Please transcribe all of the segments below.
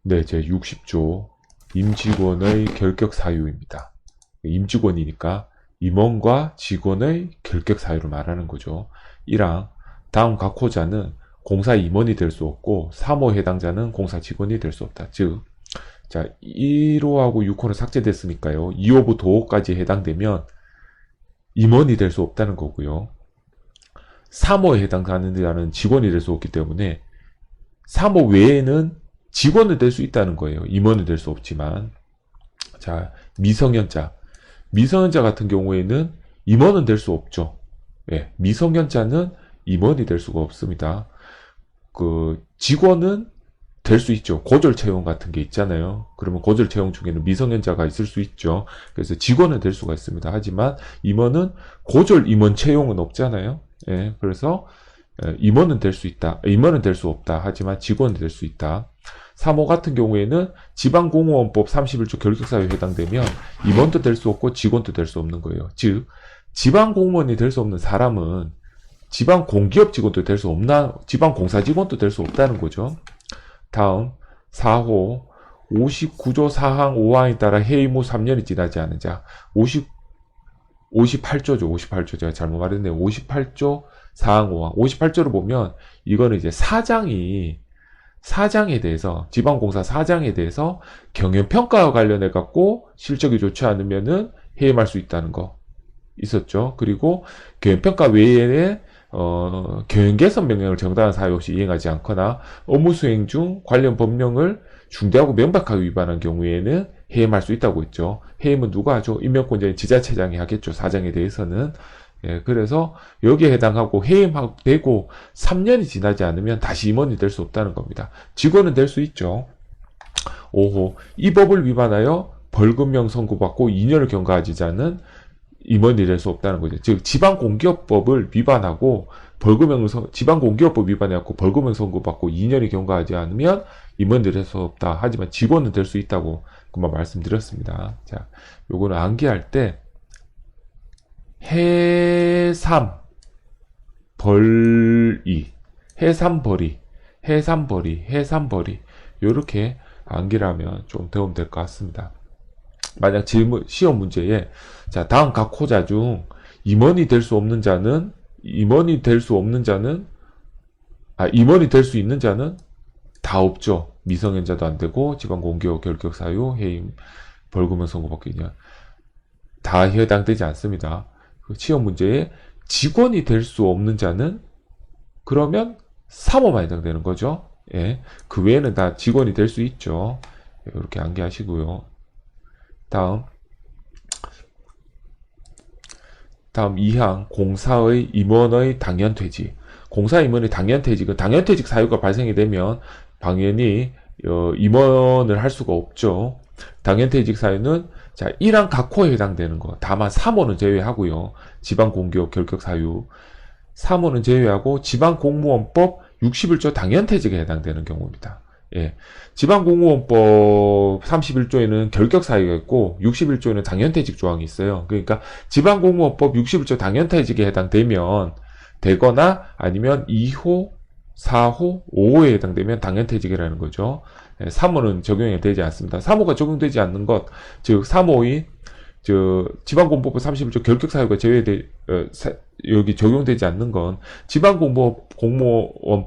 네, 제 60조 임직원의 결격 사유입니다. 임직원이니까 임원과 직원의 결격 사유를 말하는 거죠. 1항 다음 각 호자는 공사 임원이 될 수 없고 3호 해당자는 공사 직원이 될 수 없다. 즉, 자 1호하고 6호는 삭제됐으니까요. 2호부터 5호까지 해당되면 임원이 될 수 없다는 거고요. 3호에 해당하는 자는 직원이 될 수 없기 때문에 3호 외에는 직원은 될 수 있다는 거예요. 임원은 될 수 없지만. 자, 미성년자. 미성년자 같은 경우에는 임원은 될 수 없죠. 예, 미성년자는 임원이 될 수가 없습니다. 직원은 될 수 있죠. 고졸 채용 같은 게 있잖아요. 그러면 고졸 채용 중에는 미성년자가 있을 수 있죠. 그래서 직원은 될 수가 있습니다. 하지만 임원은 고졸 임원 채용은 없잖아요. 예, 그래서 임원은 될 수 있다. 임원은 될 수 없다. 하지만 직원은 될 수 있다. 3호 같은 경우에는 지방공무원법 31조 결격사유에 해당되면 임원도 될 수 없고 직원도 될 수 없는 거예요. 즉, 지방공무원이 될 수 없는 사람은 지방공기업 직원도 될 수 없나, 지방공사 직원도 될 수 없다는 거죠. 다음 4호 59조 4항 5항에 따라 해임 후 3년이 지나지 않은 자. 58조죠. 58조. 제가 잘못 말했네요. 58조 4항 5항. 58조를 보면 이거는 이제 사장에 대해서, 지방공사 사장에 대해서 경영평가와 관련해 갖고 실적이 좋지 않으면은 해임할 수 있다는 거 있었죠. 그리고 경영평가 외에 경영개선 명령을 정당한 사유 없이 이행하지 않거나 업무 수행 중 관련 법령을 중대하고 명백하게 위반한 경우에는 해임할 수 있다고 했죠. 해임은 누가 하죠? 임명권자인 지자체장이 하겠죠. 사장에 대해서는. 예, 그래서 여기에 해당하고 해임되고 3년이 지나지 않으면 다시 임원이 될 수 없다는 겁니다. 직원은 될 수 있죠. 5호 이 법을 위반하여 벌금형 선고받고 2년을 경과하지 않은 임원이 될 수 없다는 거죠. 즉 지방공기업법을 위반하고 지방공기업법 위반해갖고 벌금형 선고받고 2년이 경과하지 않으면 임원이 될 수 없다. 하지만 직원은 될 수 있다고 그만 말씀드렸습니다. 자, 요거는 암기할 때 해삼벌이, 해삼벌이 요렇게 암기를 하면 좀 도움 될 것 같습니다. 만약 시험 문제에 자 다음 각 호자 중 임원이 될 수 있는 자는 다 없죠. 미성년자도 안 되고 지방공기업 결격 사유, 해임, 벌금형 선고받기 2년 다 해당되지 않습니다. 시험 문제에 직원이 될 수 없는 자는 그러면 3호만 해당되는 거죠. 예, 그 외에는 다 직원이 될 수 있죠. 이렇게 암기하시고요. 다음 2항 공사의 임원의 당연퇴직. 공사 임원의 당연퇴직은 당연퇴직 사유가 발생이 되면 당연히 임원을 할 수가 없죠. 당연퇴직 사유는 자 1항 각 호에 해당되는 거. 다만 3호는 제외하고요. 지방공기업 결격 사유 3호는 제외하고 지방공무원법 61조 당연퇴직에 해당되는 경우입니다. 예, 지방공무원법 31조에는 결격 사유가 있고 61조에는 당연퇴직 조항이 있어요. 그러니까 지방공무원법 61조 당연퇴직에 해당되면 되거나 아니면 2호, 4호, 5호에 해당되면 당연퇴직이라는 거죠. 3호는 적용이 되지 않습니다. 3호가 적용되지 않는 것, 즉 3호인 지방공무원법 31조 결격사유가 여기 적용되지 않는 건 지방공무원법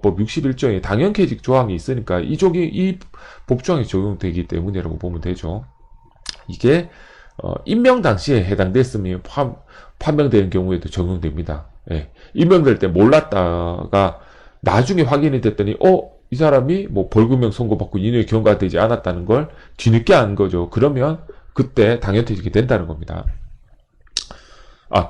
61조에 당연퇴직 조항이 있으니까 이 법조항이 적용되기 때문이라고 보면 되죠. 이게 임명 당시에 해당됐으면 판명되는 경우에도 적용됩니다. 예. 임명될 때 몰랐다가 나중에 확인이 됐더니 이 사람이 뭐 벌금형 선고받고 2년이 경과되지 않았다는 걸 뒤늦게 안 거죠. 그러면 그때 당연퇴직이 된다는 겁니다.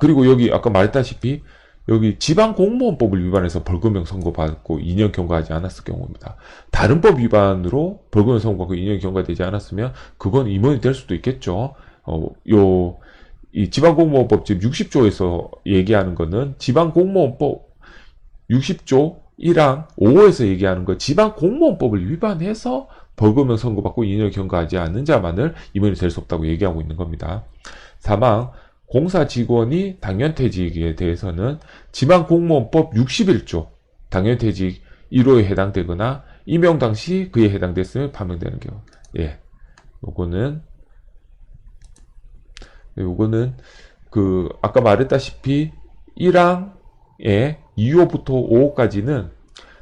그리고 여기 아까 말했다시피 여기 지방공무원법을 위반해서 벌금형 선고받고 2년 경과하지 않았을 경우입니다. 다른 법 위반으로 벌금형 선고받고 2년 경과되지 않았으면 그건 임원이 될 수도 있겠죠. 이 지방공무원법 지금 60조에서 얘기하는 거는 지방공무원법 60조 1항 5호에서 얘기하는 거 지방공무원법을 위반해서 벌금형 선고받고 2년을 경과하지 않는 자만을 임원이 될 수 없다고 얘기하고 있는 겁니다. 3항 공사 직원이 당연퇴직에 대해서는 지방공무원법 61조 당연퇴직 1호에 해당되거나 임용 당시 그에 해당됐으면 판명되는 경우. 예. 요거는 아까 말했다시피 1항에 2호부터 5호까지는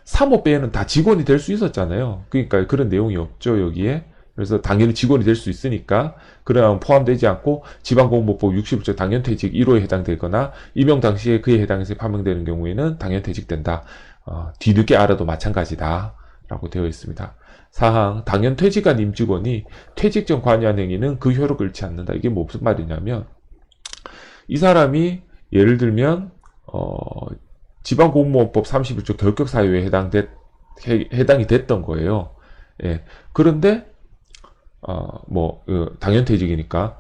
3호 빼는 다 직원이 될 수 있었잖아요. 그러니까 그런 내용이 없죠, 여기에. 그래서 당연히 직원이 될 수 있으니까 그러나 포함되지 않고 지방공무법 61조 당연퇴직 1호에 해당되거나 임용 당시에 그에 해당해서 판명되는 경우에는 당연퇴직된다. 뒤늦게 알아도 마찬가지다 라고 되어 있습니다. 사항, 당연퇴직한 임직원이 퇴직 전 관여한 행위는 그 효력을 잃지 않는다. 이게 무슨 말이냐면 이 사람이 예를 들면 지방공무원법 31조 결격사유에 해당이 됐던 거예요. 예. 그런데 당연퇴직이니까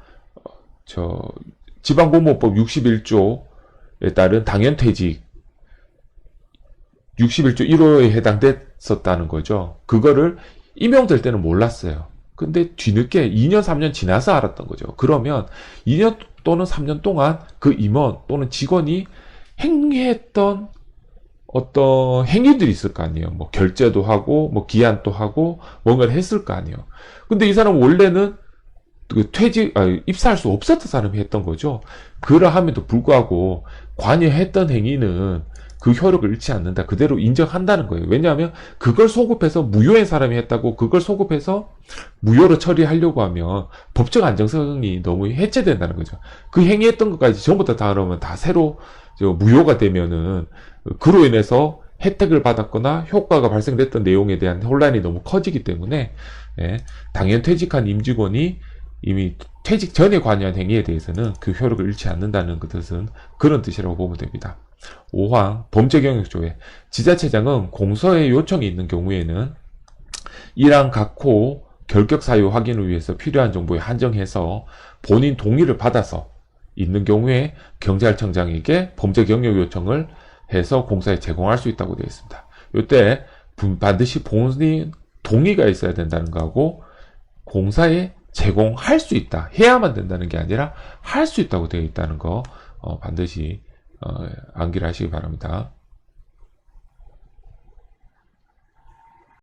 지방공무원법 61조에 따른 당연퇴직 61조 1호에 해당됐었다는 거죠. 그거를 임용될 때는 몰랐어요. 근데 뒤늦게 2년, 3년 지나서 알았던 거죠. 그러면 2년 또는 3년 동안 그 임원 또는 직원이 행했던 어떤 행위들이 있을 거 아니에요. 뭐 결제도 하고, 뭐 기한도 하고, 뭔가를 했을 거 아니에요. 근데 이 사람은 원래는 입사할 수 없었던 사람이 했던 거죠. 그러함에도 불구하고 관여했던 행위는 그 효력을 잃지 않는다. 그대로 인정한다는 거예요. 왜냐하면 그걸 소급해서 무효인 사람이 했다고 그걸 소급해서 무효로 처리하려고 하면 법적 안정성이 너무 해체된다는 거죠. 그 행위했던 것까지 전부 다 다루면 다 새로 무효가 되면은 그로 인해서 혜택을 받았거나 효과가 발생됐던 내용에 대한 혼란이 너무 커지기 때문에 당연 퇴직한 임직원이 이미 퇴직 전에 관여한 행위에 대해서는 그 효력을 잃지 않는다는 뜻은 그런 뜻이라고 보면 됩니다. 5항 범죄경영조회 지자체장은 공서의 요청이 있는 경우에는 1항 각호 결격사유 확인을 위해서 필요한 정보에 한정해서 본인 동의를 받아서 있는 경우에 경찰청장에게 범죄경영 요청을 해서 공사에 제공할 수 있다고 되어 있습니다. 이때 반드시 본인 동의가 있어야 된다는 거하고 공사에 제공할 수 있다. 해야만 된다는 게 아니라 할 수 있다고 되어 있다는 거 반드시 암기를 하시기 바랍니다.